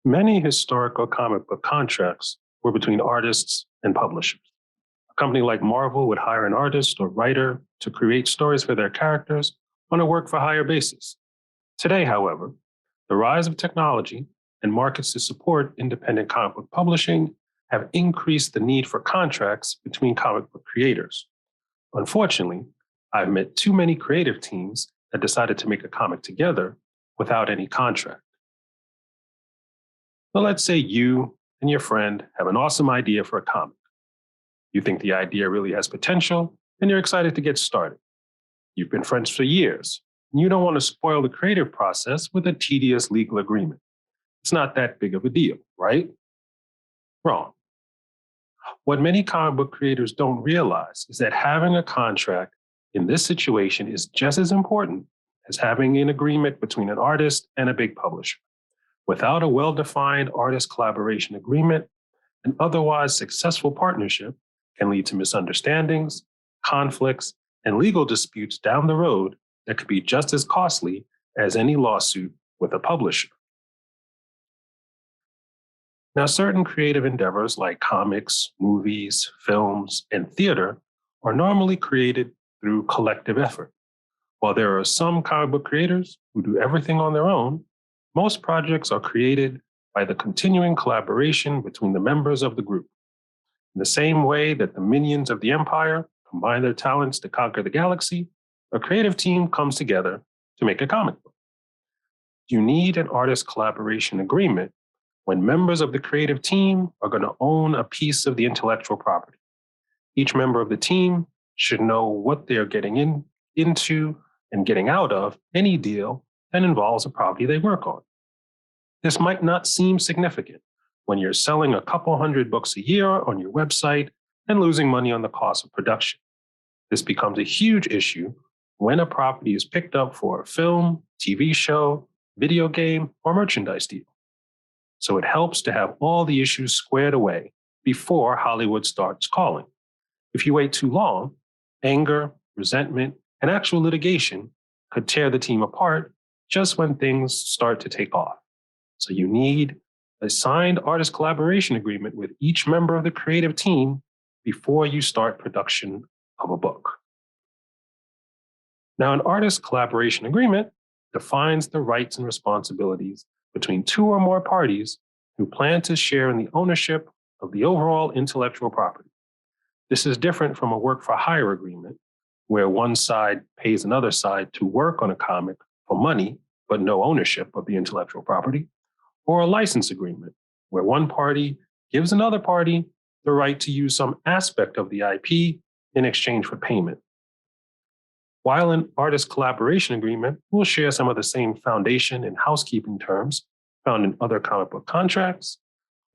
Many historical comic book contracts were between artists and publishers. A company like Marvel would hire an artist or writer to create stories for their characters on a work for hire basis. Today, however, the rise of technology and markets to support independent comic book publishing have increased the need for contracts between comic book creators. Unfortunately, I've met too many creative teams that decided to make a comic together without any contract. So let's say you and your friend have an awesome idea for a comic. You think the idea really has potential and you're excited to get started. You've been friends for years, and you don't want to spoil the creative process with a tedious legal agreement. It's not that big of a deal, right? Wrong. What many comic book creators don't realize is that having a contract in this situation is just as important as having an agreement between an artist and a big publisher. Without a well-defined artist collaboration agreement, an otherwise successful partnership can lead to misunderstandings, conflicts, and legal disputes down the road that could be just as costly as any lawsuit with a publisher. Now, certain creative endeavors like comics, movies, films, and theater are normally created through collective effort. While there are some comic book creators who do everything on their own, most projects are created by the continuing collaboration between the members of the group. In the same way that the minions of the Empire combine their talents to conquer the galaxy, a creative team comes together to make a comic book. You need an artist collaboration agreement when members of the creative team are going to own a piece of the intellectual property. Each member of the team should know what they're getting into and getting out of any deal that involves a property they work on. This might not seem significant when you're selling a couple hundred books a year on your website and losing money on the cost of production. This becomes a huge issue when a property is picked up for a film, TV show, video game, or merchandise deal. So it helps to have all the issues squared away before Hollywood starts calling. If you wait too long, anger, resentment, and actual litigation could tear the team apart just when things start to take off. So you need a signed artist collaboration agreement with each member of the creative team before you start production of a book. Now, an artist collaboration agreement defines the rights and responsibilities between two or more parties who plan to share in the ownership of the overall intellectual property. This is different from a work for hire agreement, where one side pays another side to work on a comic for money, but no ownership of the intellectual property, or a license agreement, where one party gives another party the right to use some aspect of the IP in exchange for payment. While an artist collaboration agreement will share some of the same foundation and housekeeping terms found in other comic book contracts,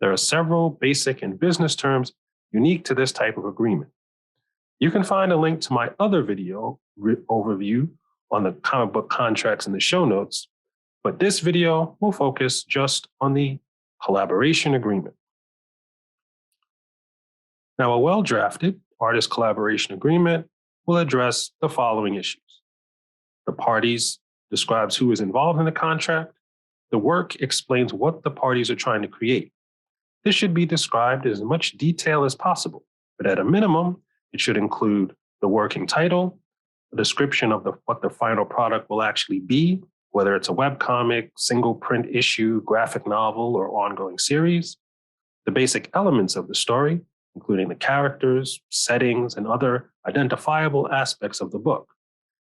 there are several basic and business terms unique to this type of agreement. You can find a link to my other video overview on the comic book contracts in the show notes, but this video will focus just on the collaboration agreement. Now, a well-drafted artist collaboration agreement will address the following issues. The parties describes who is involved in the contract. The work explains what the parties are trying to create. This should be described in as much detail as possible, but at a minimum, it should include the working title, a description of what the final product will actually be, whether it's a webcomic, single print issue, graphic novel, or ongoing series, the basic elements of the story, including the characters, settings, and other identifiable aspects of the book.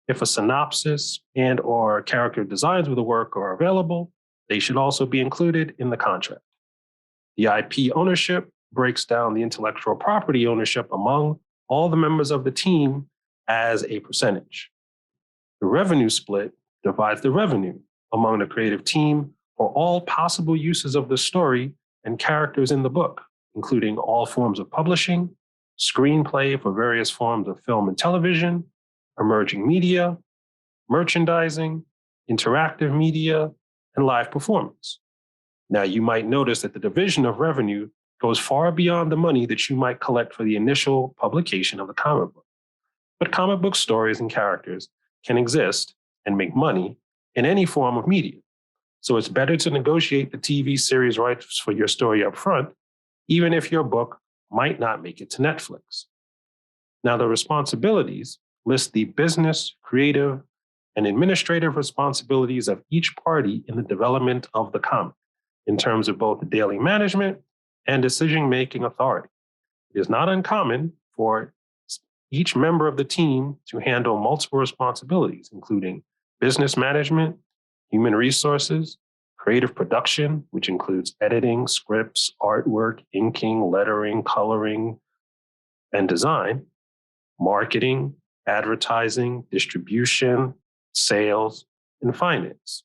If a synopsis and/or character designs of the work are available, they should also be included in the contract. The IP ownership breaks down the intellectual property ownership among all the members of the team as a percentage. The revenue split divides the revenue among the creative team for all possible uses of the story and characters in the book, including all forms of publishing, screenplay for various forms of film and television, emerging media, merchandising, interactive media, and live performance. Now, you might notice that the division of revenue goes far beyond the money that you might collect for the initial publication of the comic book. But comic book stories and characters can exist and make money in any form of media. So it's better to negotiate the TV series rights for your story up front, even if your book might not make it to Netflix. Now, the responsibilities list the business, creative, and administrative responsibilities of each party in the development of the comic in terms of both the daily management and decision-making authority. It is not uncommon for each member of the team to handle multiple responsibilities, including business management, human resources, creative production, which includes editing, scripts, artwork, inking, lettering, coloring, and design, marketing, advertising, distribution, sales, and finance.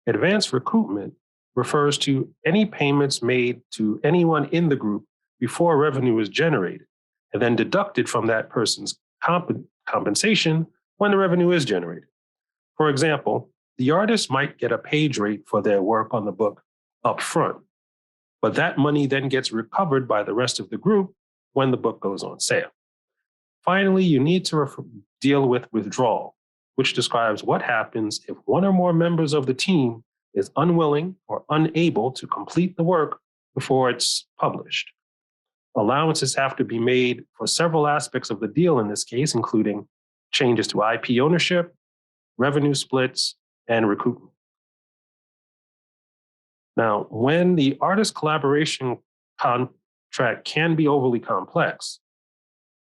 Advanced recoupment refers to any payments made to anyone in the group before revenue is generated, and then deducted from that person's compensation when the revenue is generated. For example, the artist might get a page rate for their work on the book up front, but that money then gets recovered by the rest of the group when the book goes on sale. Finally, you need to deal with withdrawal, which describes what happens if one or more members of the team is unwilling or unable to complete the work before it's published. Allowances have to be made for several aspects of the deal in this case, including changes to IP ownership, revenue splits, and recoupment. Now, when the artist collaboration contract can be overly complex,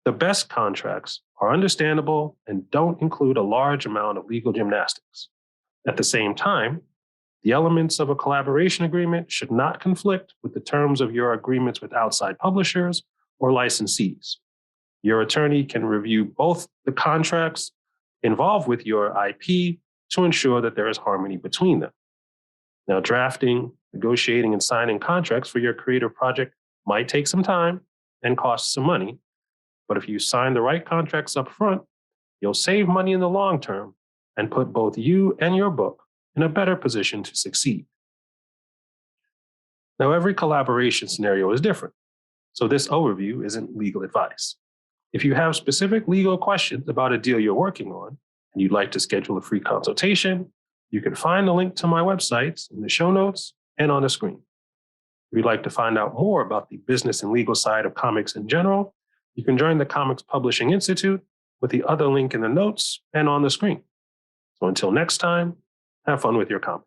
the best contracts are understandable and don't include a large amount of legal gymnastics. At the same time, the elements of a collaboration agreement should not conflict with the terms of your agreements with outside publishers or licensees. Your attorney can review both the contracts involved with your IP to ensure that there is harmony between them. Now, drafting, negotiating, and signing contracts for your creative project might take some time and cost some money, but if you sign the right contracts up front, you'll save money in the long term and put both you and your book in a better position to succeed. Now, every collaboration scenario is different, so this overview isn't legal advice. If you have specific legal questions about a deal you're working on and you'd like to schedule a free consultation, you can find the link to my websites in the show notes and on the screen. If you'd like to find out more about the business and legal side of comics in general, you can join the Comics Publishing Institute with the other link in the notes and on the screen. So until next time, have fun with your comics.